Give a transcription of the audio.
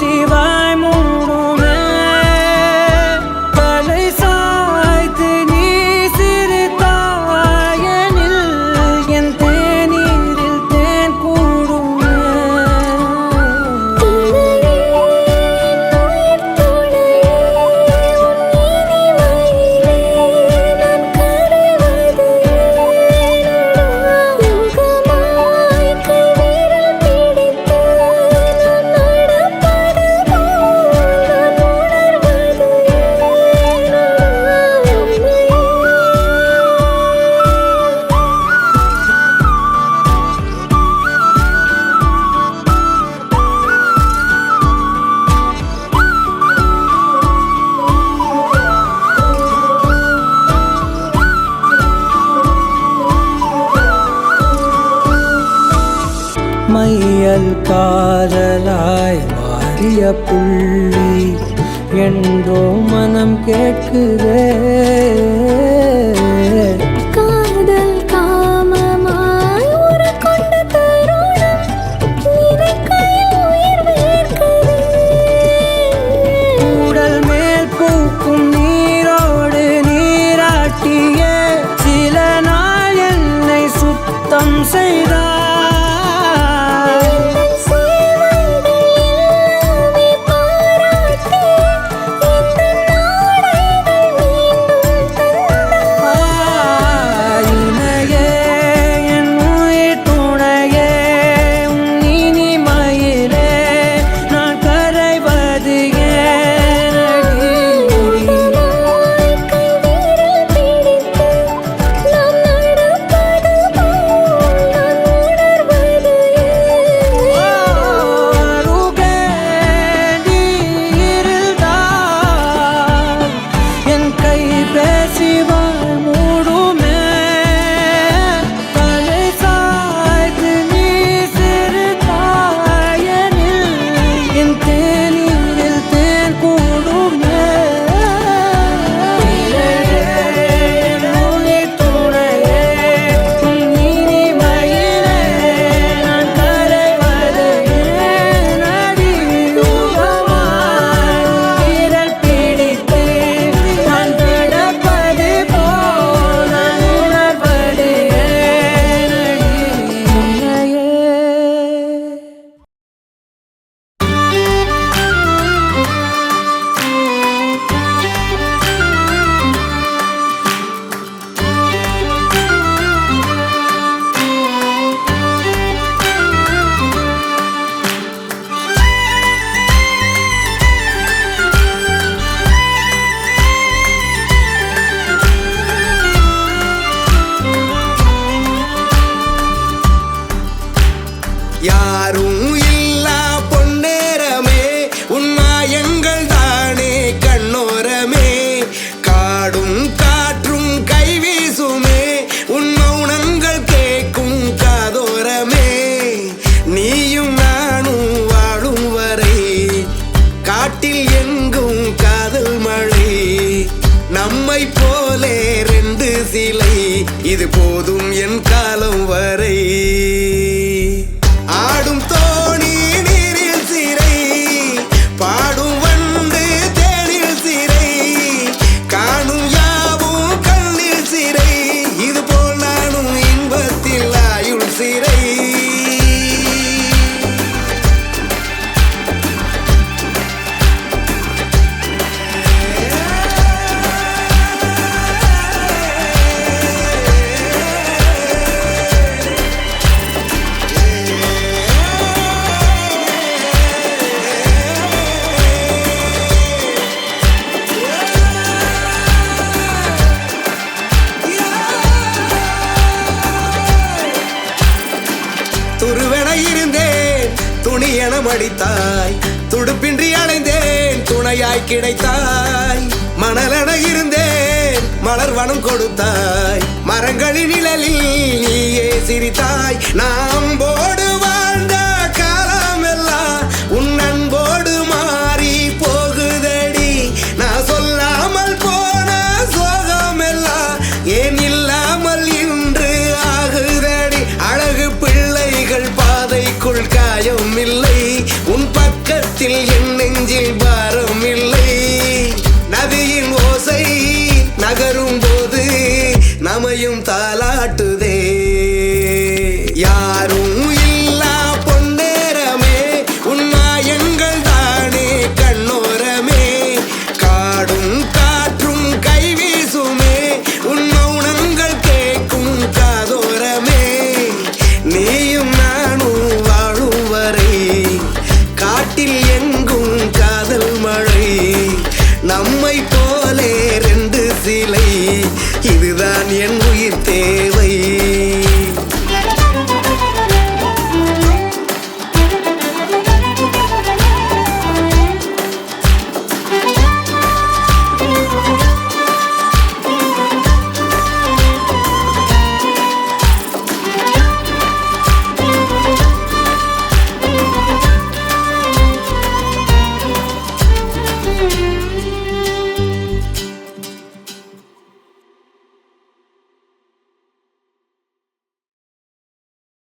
பேசிவாய் மூடுமே தலை சாய்த்து நீ சிரித்தாயனில் என் தேநீரில் தேன் கூடுமே மையல் காதலாய் மாறிய புள்ளி என்றோ மனம் கேட்குதே காதல் காமமாய் உருக்கொண்ட தருணம் நினைக்கையில் உயிர் வேர்க்குதே உடல் மேல் பூக்கும் நீரோடு நீராட்டிய சில நாள் என்னை சுத்தம் செய்தார் யாரும் இல்லா பொன்னேரமே உன்னாயங்கள் தானே கண்ணோரமே காடும் காற்றும் கைவீசுமே உன் மௌனங்கள் கேட்கும் காதோரமே நீயும் நானும் வாழும் வரை காட்டில் எங்கும் காதல் மழை நம்மை போலே ரெண்டு சிலை இது போதும் என் காலம் வரை ஆடும் தோணி நீரில் சிறை பாடும் வண்டு தேனில் சிறை காணும் யாவும் கண்ணில் சிறை இது போல் நானும் இன்பத்தில் ஆயுள் சிறை துருவென இருந்தேன் துணியென மடித்தாய் துடுப்பின்றி அலைந்தேன் துணையாய் கிடைத்தாய் மணலென இருந்தேன் மலர் வனம் கொடுத்தாய் மரங்களின் நிழலில் நீயே சிரித்தாய் நாம் போடு வாழ்ந்த காலமெல்லாம் உன் அன்போடு மாறி போகுதடி நான் சொல்லாமல் போன சோகமெல்லாம் ஏன் இல்லாமல் இன்று ஆகுதடி அழகு பிள்ளைகள் பாதைக்குள் காயம் இல்லை உன் பக்கத்தில் வானத்தில் என்ன